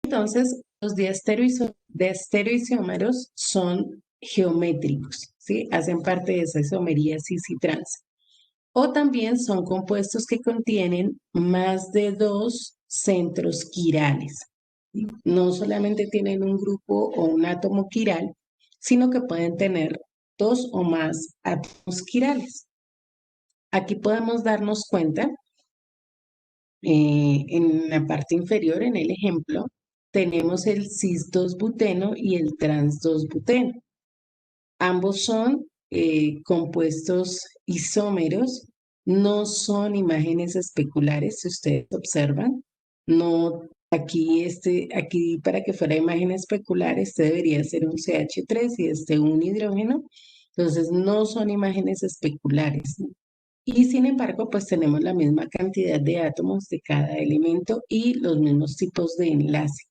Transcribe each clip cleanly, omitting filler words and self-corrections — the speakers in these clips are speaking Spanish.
Entonces, los diestereoisómeros son geométricos, ¿sí? Hacen parte de esa isomería cis y trans. O también son compuestos que contienen más de dos centros quirales. ¿Sí? No solamente tienen un grupo o un átomo quiral, sino que pueden tener dos o más átomos quirales. Aquí podemos darnos cuenta, en la parte inferior, en el ejemplo, tenemos el cis-2-buteno y el trans-2-buteno. Ambos son compuestos isómeros, no son imágenes especulares, si ustedes observan. No, aquí para que fuera imagen especular, este debería ser un CH3 y este un hidrógeno. Entonces, no son imágenes especulares. Y sin embargo, pues tenemos la misma cantidad de átomos de cada elemento y los mismos tipos de enlace.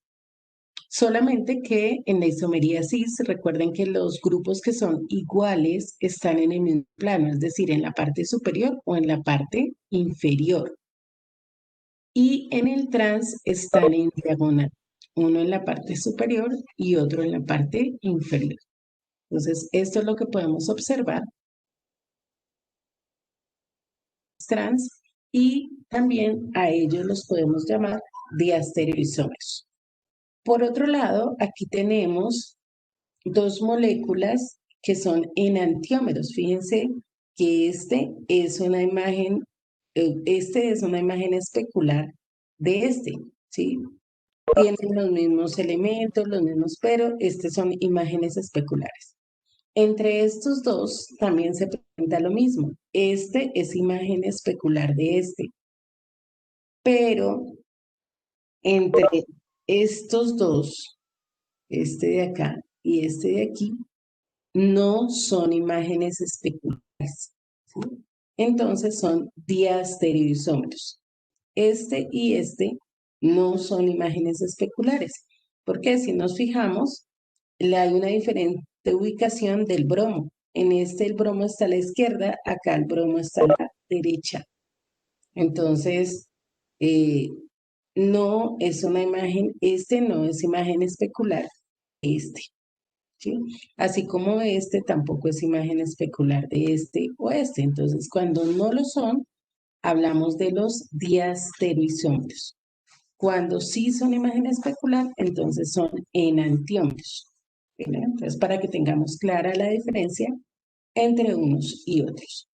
Solamente que en la isomería cis, recuerden que los grupos que son iguales están en el mismo plano, es decir, en la parte superior o en la parte inferior. Y en el trans están en diagonal, uno en la parte superior y otro en la parte inferior. Entonces, esto es lo que podemos observar trans y también a ellos los podemos llamar diastereoisómeros. Por otro lado, aquí tenemos dos moléculas que son enantiómeros. Fíjense que este es una imagen especular de este, ¿sí? Tienen los mismos elementos, los mismos, pero estas son imágenes especulares. Entre estos dos también se presenta lo mismo. Este es imagen especular de este, pero entre estos dos, este de acá y este de aquí, no son imágenes especulares. ¿Sí? Entonces son diastereoisómeros. Este y este no son imágenes especulares, porque si nos fijamos, hay una diferente ubicación del bromo. En este el bromo está a la izquierda, acá el bromo está a la derecha. Entonces, eh, no es una imagen, este no es imagen especular, este. ¿Sí? Así como este tampoco es imagen especular de este o este. Entonces, cuando no lo son, hablamos de los diastereoisómeros. Cuando sí son imagen especular, entonces son enantiómeros. Entonces, para que tengamos clara la diferencia entre unos y otros.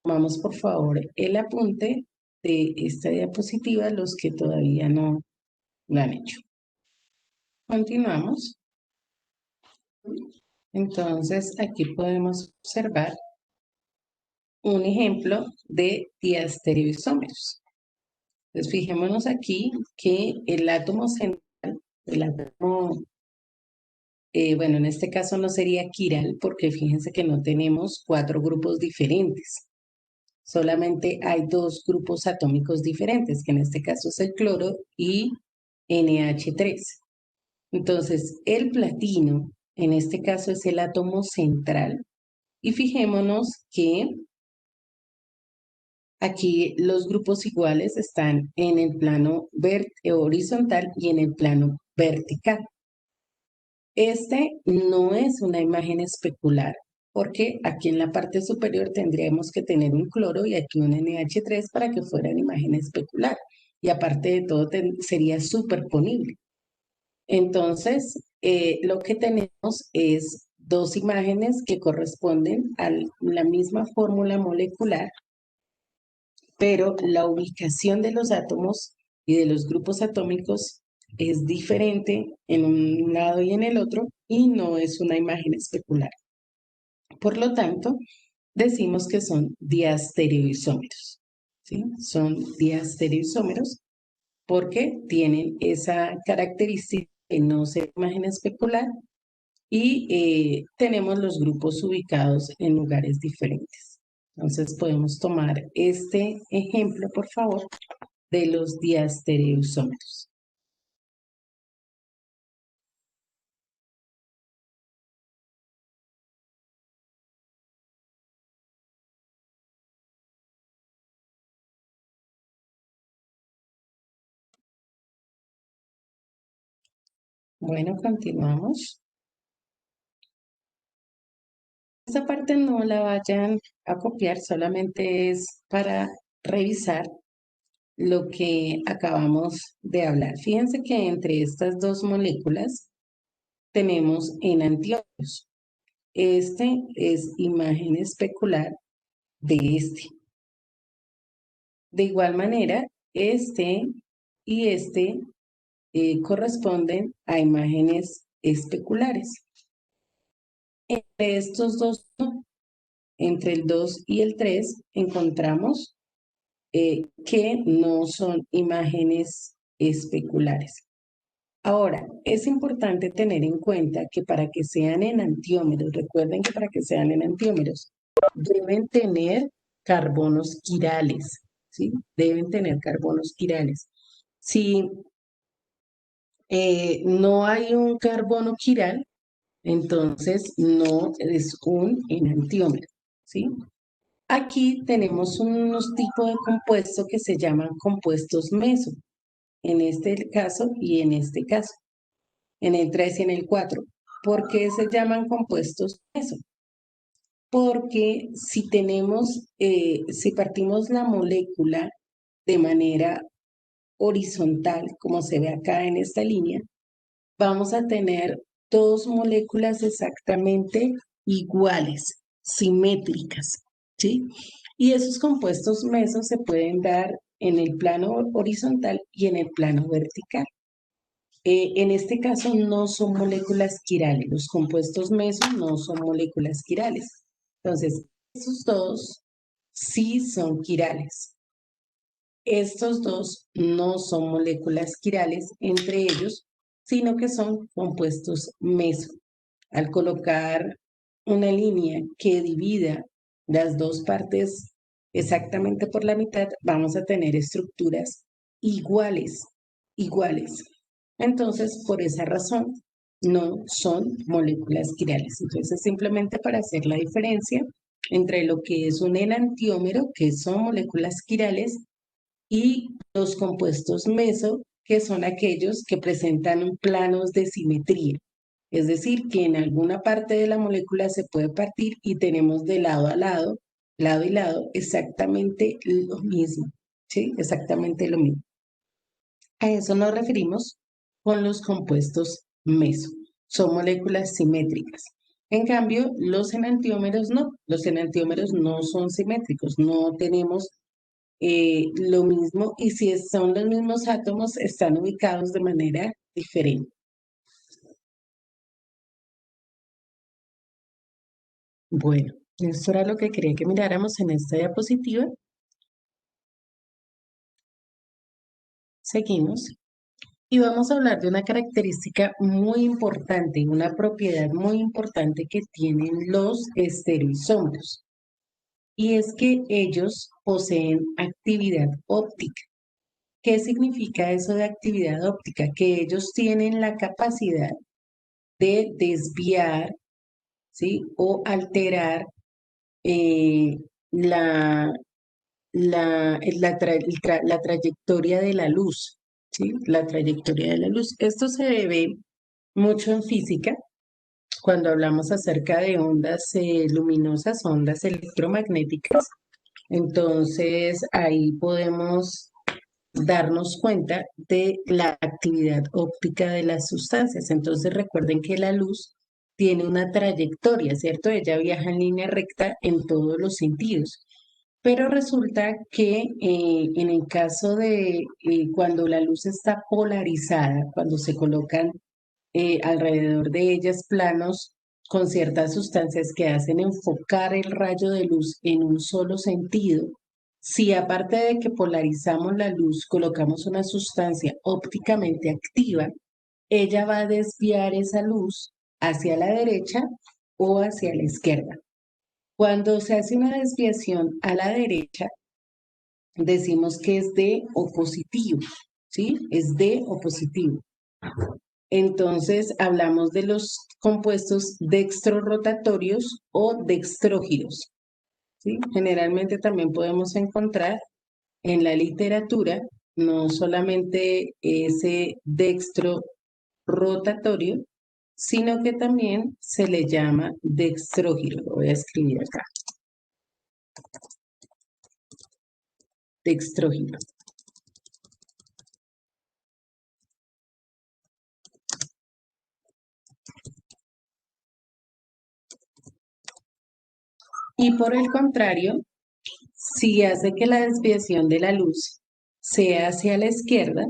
Tomamos, por favor, el apunte de esta diapositiva, los que todavía no lo han hecho. Continuamos. Entonces, aquí podemos observar un ejemplo de diastereoisómeros. Entonces, fijémonos aquí que el átomo central, el átomo, bueno, en este caso no sería quiral, porque fíjense que no tenemos cuatro grupos diferentes. Solamente hay dos grupos atómicos diferentes, que en este caso es el cloro y NH3. Entonces, el platino, en este caso es el átomo central. Y fijémonos que aquí los grupos iguales están en el plano horizontal y en el plano vertical. Este no es una imagen especular, porque aquí en la parte superior tendríamos que tener un cloro y aquí un NH3 para que fuera una imagen especular. Y aparte de todo, sería superponible. Entonces, lo que tenemos es dos imágenes que corresponden a la misma fórmula molecular, pero la ubicación de los átomos y de los grupos atómicos es diferente en un lado y en el otro y no es una imagen especular. Por lo tanto, decimos que son diastereoisómeros. ¿Sí? Son diastereoisómeros porque tienen esa característica de no ser imagen especular y tenemos los grupos ubicados en lugares diferentes. Entonces podemos tomar este ejemplo, por favor, de los diastereoisómeros. Bueno, continuamos. Esta parte no la vayan a copiar, solamente es para revisar lo que acabamos de hablar. Fíjense que entre estas dos moléculas tenemos enantiómeros. Este es imagen especular de este. De igual manera, este y este corresponden a imágenes especulares. Entre estos dos, entre el 2 y el 3, encontramos que no son imágenes especulares. Ahora, es importante tener en cuenta que para que sean enantiómeros, recuerden que para que sean enantiómeros, deben tener carbonos quirales, ¿sí? Deben tener carbonos quirales. Si no hay un carbono quiral, entonces no es un enantiómero, ¿sí? Aquí tenemos unos tipos de compuestos que se llaman compuestos meso, en este caso y en este caso, en el 3 y en el 4. ¿Por qué se llaman compuestos meso? Porque si tenemos, si partimos la molécula de manera horizontal, como se ve acá en esta línea, vamos a tener dos moléculas exactamente iguales, simétricas, ¿sí? Y esos compuestos mesos se pueden dar en el plano horizontal y en el plano vertical. En este caso no son moléculas quirales, los compuestos mesos no son moléculas quirales. Entonces, esos dos sí son quirales. Estos dos no son moléculas quirales entre ellos, sino que son compuestos meso. Al colocar una línea que divida las dos partes exactamente por la mitad, vamos a tener estructuras iguales, iguales. Entonces, por esa razón, no son moléculas quirales. Entonces, simplemente para hacer la diferencia entre lo que es un enantiómero, que son moléculas quirales, y los compuestos meso, que son aquellos que presentan planos de simetría. Es decir, que en alguna parte de la molécula se puede partir y tenemos de lado a lado y lado, exactamente lo mismo. ¿Sí? Exactamente lo mismo. A eso nos referimos con los compuestos meso. Son moléculas simétricas. En cambio, los enantiómeros no. Los enantiómeros no son simétricos. No tenemos lo mismo, y si son los mismos átomos, están ubicados de manera diferente. Bueno, esto era lo que quería que miráramos en esta diapositiva. Seguimos. Y vamos a hablar de una característica muy importante, una propiedad muy importante que tienen los estereoisómeros. Y es que ellos poseen actividad óptica. ¿Qué significa eso de actividad óptica? Que ellos tienen la capacidad de desviar, ¿sí? O alterar eh, la, la trayectoria de la luz, ¿sí? La trayectoria de la luz. Esto se ve mucho en física cuando hablamos acerca de ondas luminosas, ondas electromagnéticas. Entonces, ahí podemos darnos cuenta de la actividad óptica de las sustancias. Entonces recuerden que la luz tiene una trayectoria, ¿cierto? Ella viaja en línea recta en todos los sentidos. Pero resulta que en el caso de cuando la luz está polarizada, cuando se colocan alrededor de ellas planos con ciertas sustancias que hacen enfocar el rayo de luz en un solo sentido, si aparte de que polarizamos la luz, colocamos una sustancia ópticamente activa, ella va a desviar esa luz hacia la derecha o hacia la izquierda. Cuando se hace una desviación a la derecha, decimos que es de o positivo, ¿sí? Es de o positivo. Entonces, hablamos de los compuestos dextrorrotatorios o dextrógiros, ¿sí? Generalmente también podemos encontrar en la literatura no solamente ese dextro rotatorio, sino que también se le llama dextrógiro. Lo voy a escribir acá. Dextrógiro. Y por el contrario, si hace que la desviación de la luz sea hacia la izquierda,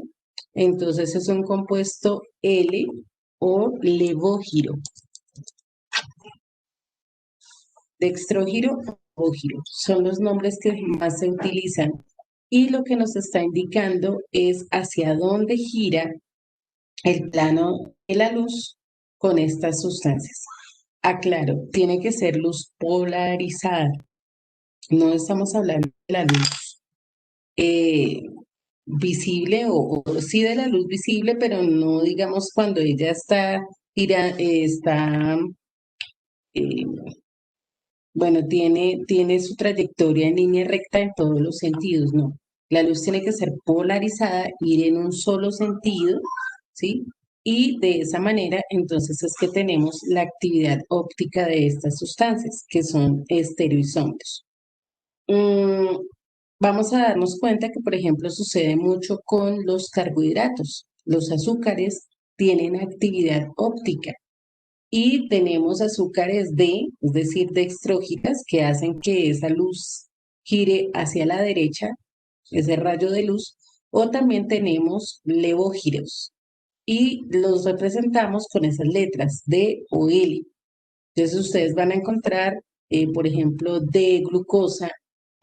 entonces es un compuesto L o levógiro. Dextrógiro o levógiro son los nombres que más se utilizan y lo que nos está indicando es hacia dónde gira el plano de la luz con estas sustancias. Aclaro, tiene que ser luz polarizada. No estamos hablando de la luz eh, visible o sí de la luz visible, pero no digamos cuando ella está eh, bueno, tiene su trayectoria en línea recta en todos los sentidos, ¿no? La luz tiene que ser polarizada, ir en un solo sentido, ¿sí? Y de esa manera, entonces es que tenemos la actividad óptica de estas sustancias, que son estereoisómeros. Mm, Vamos a darnos cuenta que, por ejemplo, sucede mucho con los carbohidratos. Los azúcares tienen actividad óptica y tenemos azúcares es decir, dextrógiras, que hacen que esa luz gire hacia la derecha, ese rayo de luz, o también tenemos levógiros y los representamos con esas letras D o L. Entonces ustedes van a encontrar, por ejemplo, D-glucosa,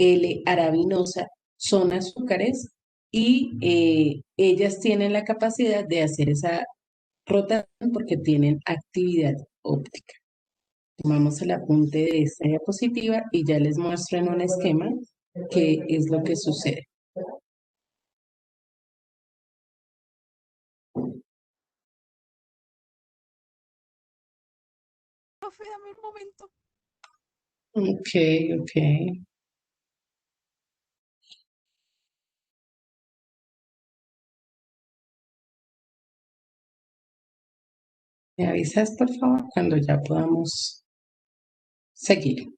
L-arabinosa, son azúcares y ellas tienen la capacidad de hacer esa rotación porque tienen actividad óptica. Tomamos el apunte de esta diapositiva y ya les muestro en un esquema qué es lo que sucede. Profe, dame un momento. Ok, ok. ¿Me avisas, por favor, cuando ya podamos seguir?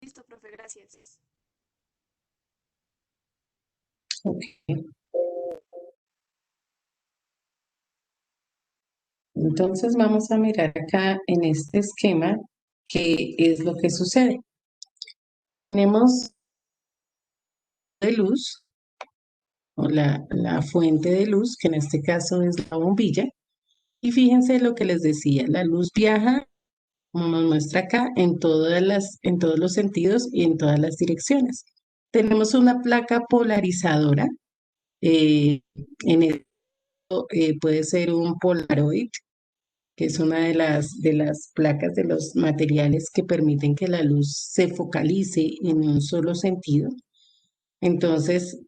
Listo, profe, gracias. Ok. Entonces vamos a mirar acá en este esquema qué es lo que sucede. Tenemos de luz, o la fuente de luz, que en este caso es la bombilla, y fíjense lo que les decía, la luz viaja, como nos muestra acá, en todos los sentidos y en todas las direcciones. Tenemos una placa polarizadora, eh, en esto puede ser un Polaroid, que es una de las placas de los materiales que permiten que la luz se focalice en un solo sentido. Entonces,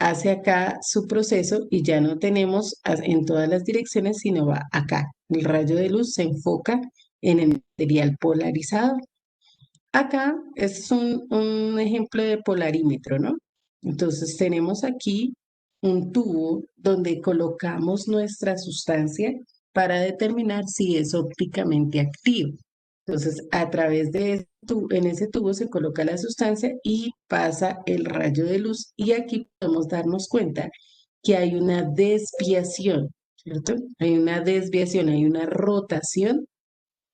hace acá su proceso y ya no tenemos en todas las direcciones, sino va acá. El rayo de luz se enfoca en el material polarizado. Acá es un ejemplo de polarímetro, ¿no? Entonces tenemos aquí un tubo donde colocamos nuestra sustancia para determinar si es ópticamente activo. Entonces, a través de en ese tubo se coloca la sustancia y pasa el rayo de luz. Y aquí podemos darnos cuenta que hay una desviación, ¿cierto? Hay una desviación, hay una rotación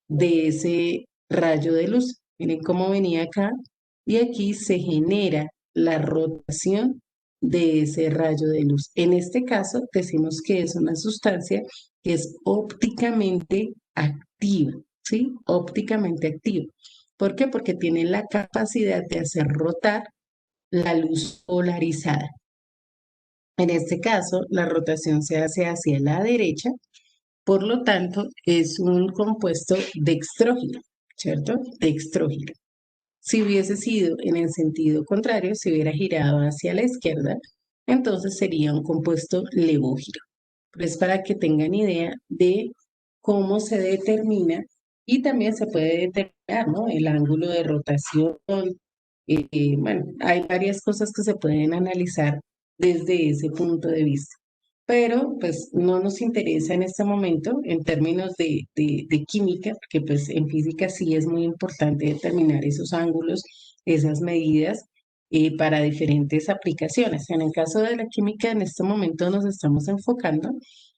de ese rayo de luz. Miren cómo venía acá y aquí se genera la rotación de ese rayo de luz. En este caso, decimos que es una sustancia que es ópticamente activa, ¿sí? Ópticamente activa. ¿Por qué? Porque tiene la capacidad de hacer rotar la luz polarizada. En este caso, la rotación se hace hacia la derecha, por lo tanto, es un compuesto dextrógeno, ¿cierto? Dextrógeno. Si hubiese sido en el sentido contrario, si hubiera girado hacia la izquierda, entonces sería un compuesto levógeno. Pero es para que tengan idea de cómo se determina y también se puede determinar, ¿no? El ángulo de rotación. Bueno, hay varias cosas que se pueden analizar desde ese punto de vista. Pero pues no nos interesa en este momento en términos de química, porque pues en física sí es muy importante determinar esos ángulos, esas medidas para diferentes aplicaciones. En el caso de la química, en este momento nos estamos enfocando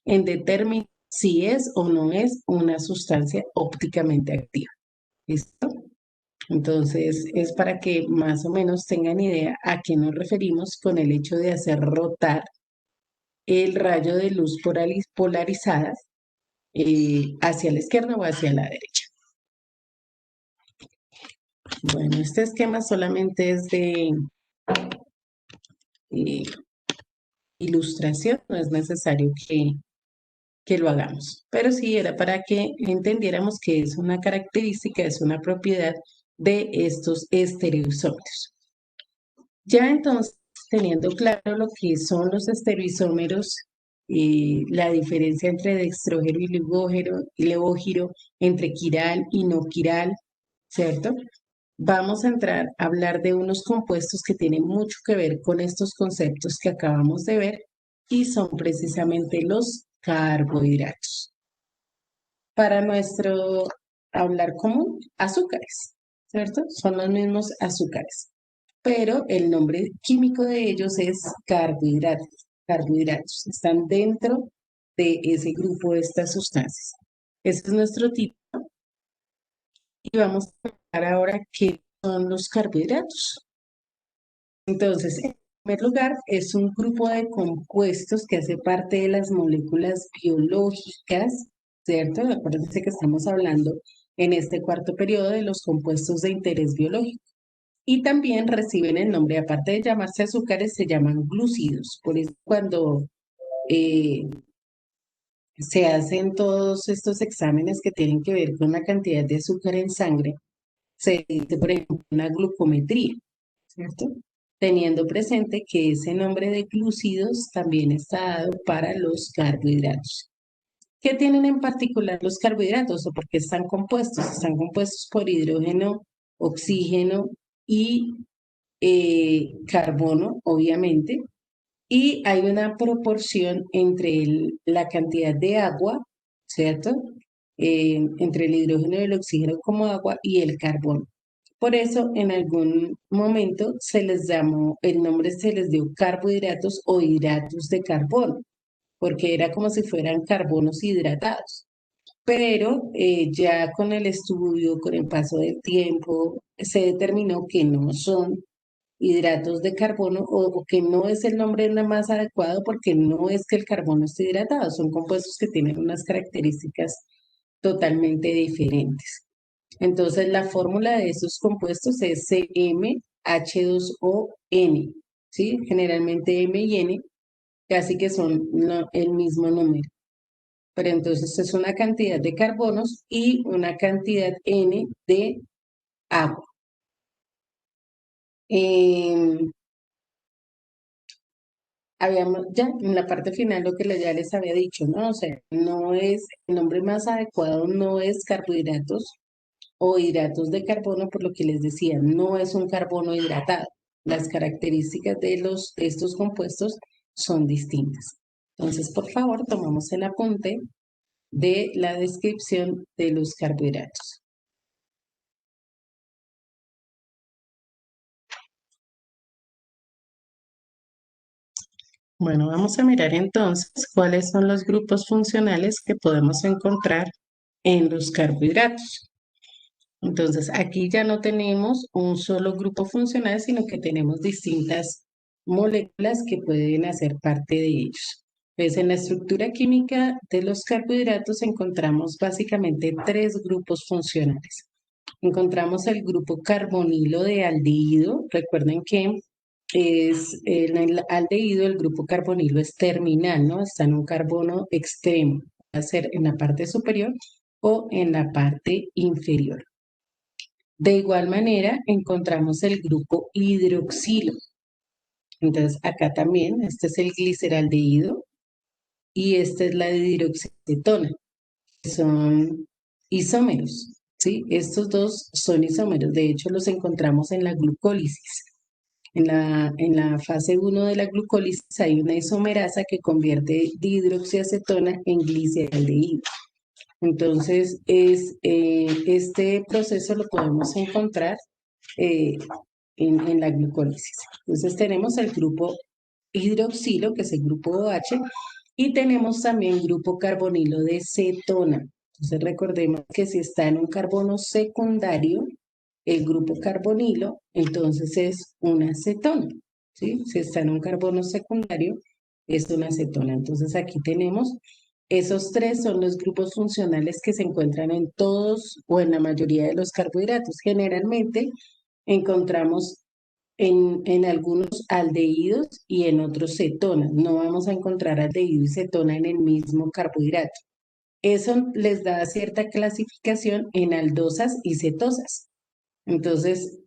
en determinar si es o no es una sustancia ópticamente activa. ¿Listo? Entonces, es para que más o menos tengan idea a qué nos referimos con el hecho de hacer rotar el rayo de luz polarizada hacia la izquierda o hacia la derecha. Bueno, este esquema solamente es de eh, ilustración, no es necesario que lo hagamos, pero sí era para que entendiéramos que es una característica, es una propiedad de estos estereoisómeros. Ya entonces, teniendo claro lo que son los estereoisómeros, la diferencia entre dextrógeno y levógeno, entre quiral y no quiral, ¿cierto? Vamos a entrar a hablar de unos compuestos que tienen mucho que ver con estos conceptos que acabamos de ver y son precisamente los carbohidratos. Para nuestro hablar común, azúcares, ¿cierto? Son los mismos azúcares, pero el nombre químico de ellos es carbohidratos. Carbohidratos están dentro de ese grupo de estas sustancias. Ese es nuestro tipo y vamos a hablar ahora qué son los carbohidratos. Entonces, en primer lugar, es un grupo de compuestos que hace parte de las moléculas biológicas, ¿cierto? Acuérdense que estamos hablando en este cuarto periodo de los compuestos de interés biológico. Y también reciben el nombre, aparte de llamarse azúcares, se llaman glúcidos. Por eso cuando eh, se hacen todos estos exámenes que tienen que ver con la cantidad de azúcar en sangre, se dice, por ejemplo, una glucometría, ¿cierto? Teniendo presente que ese nombre de glúcidos también está dado para los carbohidratos. ¿Qué tienen en particular los carbohidratos o por qué están compuestos? Están compuestos por hidrógeno, oxígeno y carbono, obviamente, y hay una proporción entre la cantidad de agua, ¿cierto? Entre el hidrógeno y el oxígeno como agua y el carbono. Por eso, en algún momento se les llamó, el nombre se les dio carbohidratos o hidratos de carbono, porque era como si fueran carbonos hidratados. Pero ya con el estudio, con el paso del tiempo, se determinó que no son hidratos de carbono o que no es el nombre más adecuado porque no es que el carbono esté hidratado, son compuestos que tienen unas características totalmente diferentes. Entonces, la fórmula de esos compuestos es CmH2ON, ¿sí? Generalmente M y N casi que son el mismo número. Pero entonces es una cantidad de carbonos y una cantidad N de agua. Em, Habíamos ya en la parte final lo que ya les había dicho, ¿no? O sea, no es, el nombre más adecuado no es carbohidratos o hidratos de carbono, por lo que les decía, no es un carbono hidratado. Las características de estos compuestos son distintas. Entonces, por favor, tomamos el apunte de la descripción de los carbohidratos. Bueno, vamos a mirar entonces cuáles son los grupos funcionales que podemos encontrar en los carbohidratos. Entonces, aquí ya no tenemos un solo grupo funcional, sino que tenemos distintas moléculas que pueden hacer parte de ellos. Pues en la estructura química de los carbohidratos encontramos básicamente tres grupos funcionales. Encontramos el grupo carbonilo de aldehído. Recuerden que es en el aldehído, el grupo carbonilo es terminal, ¿no? Está en un carbono extremo, va a ser en la parte superior o en la parte inferior. De igual manera, encontramos el grupo hidroxilo. Entonces, acá también, este es el gliceraldehído y esta es la dihidroxicetona, que son isómeros, ¿sí? Estos dos son isómeros, de hecho los encontramos en la glucólisis. En la fase uno de la glucólisis hay una isomerasa que convierte dihidroxiacetona en gliceraldehído. Entonces, este proceso lo podemos encontrar eh, en la glucólisis. Entonces, tenemos el grupo hidroxilo, que es el grupo OH, y tenemos también grupo carbonilo de cetona. Entonces, recordemos que si está en un carbono secundario, el grupo carbonilo, entonces es una cetona, ¿sí? Si está en un carbono secundario, es una cetona. Entonces, aquí tenemos esos tres son los grupos funcionales que se encuentran en todos o en la mayoría de los carbohidratos. Generalmente encontramos en algunos aldehídos y en otros cetonas. No vamos a encontrar aldehído y cetona en el mismo carbohidrato. Eso les da cierta clasificación en aldosas y cetosas. Entonces,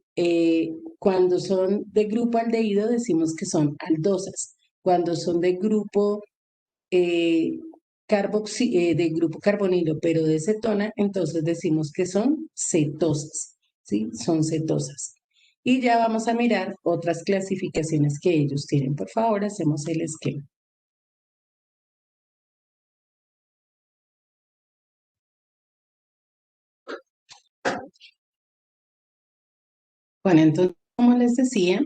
cuando son de grupo aldehído decimos que son aldosas. Cuando son de grupo eh, de grupo carbonilo, pero de cetona, entonces decimos que son cetosas, ¿sí? Son cetosas. Y ya vamos a mirar otras clasificaciones que ellos tienen. Por favor, hacemos el esquema. Bueno, entonces, como les decía,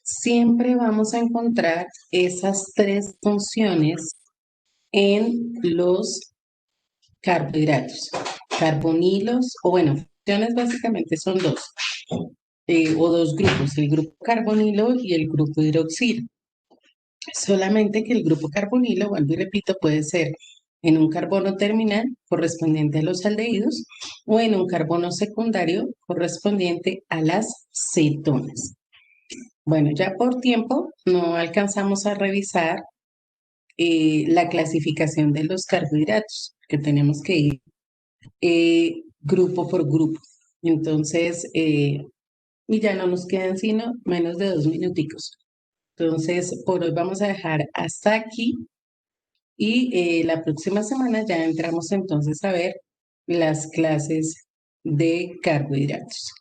siempre vamos a encontrar esas tres funciones en los carbohidratos. Carbonilos, o bueno, funciones básicamente son dos, o dos grupos, el grupo carbonilo y el grupo hidroxilo. Solamente que el grupo carbonilo, vuelvo y repito, puede ser en un carbono terminal correspondiente a los aldehídos o en un carbono secundario correspondiente a las cetonas. Bueno, ya por tiempo no alcanzamos a revisar la clasificación de los carbohidratos, que tenemos que ir grupo por grupo. Entonces, y ya no nos quedan sino menos de 2 minuticos. Entonces, por hoy vamos a dejar hasta aquí y la próxima semana ya entramos entonces a ver las clases de carbohidratos.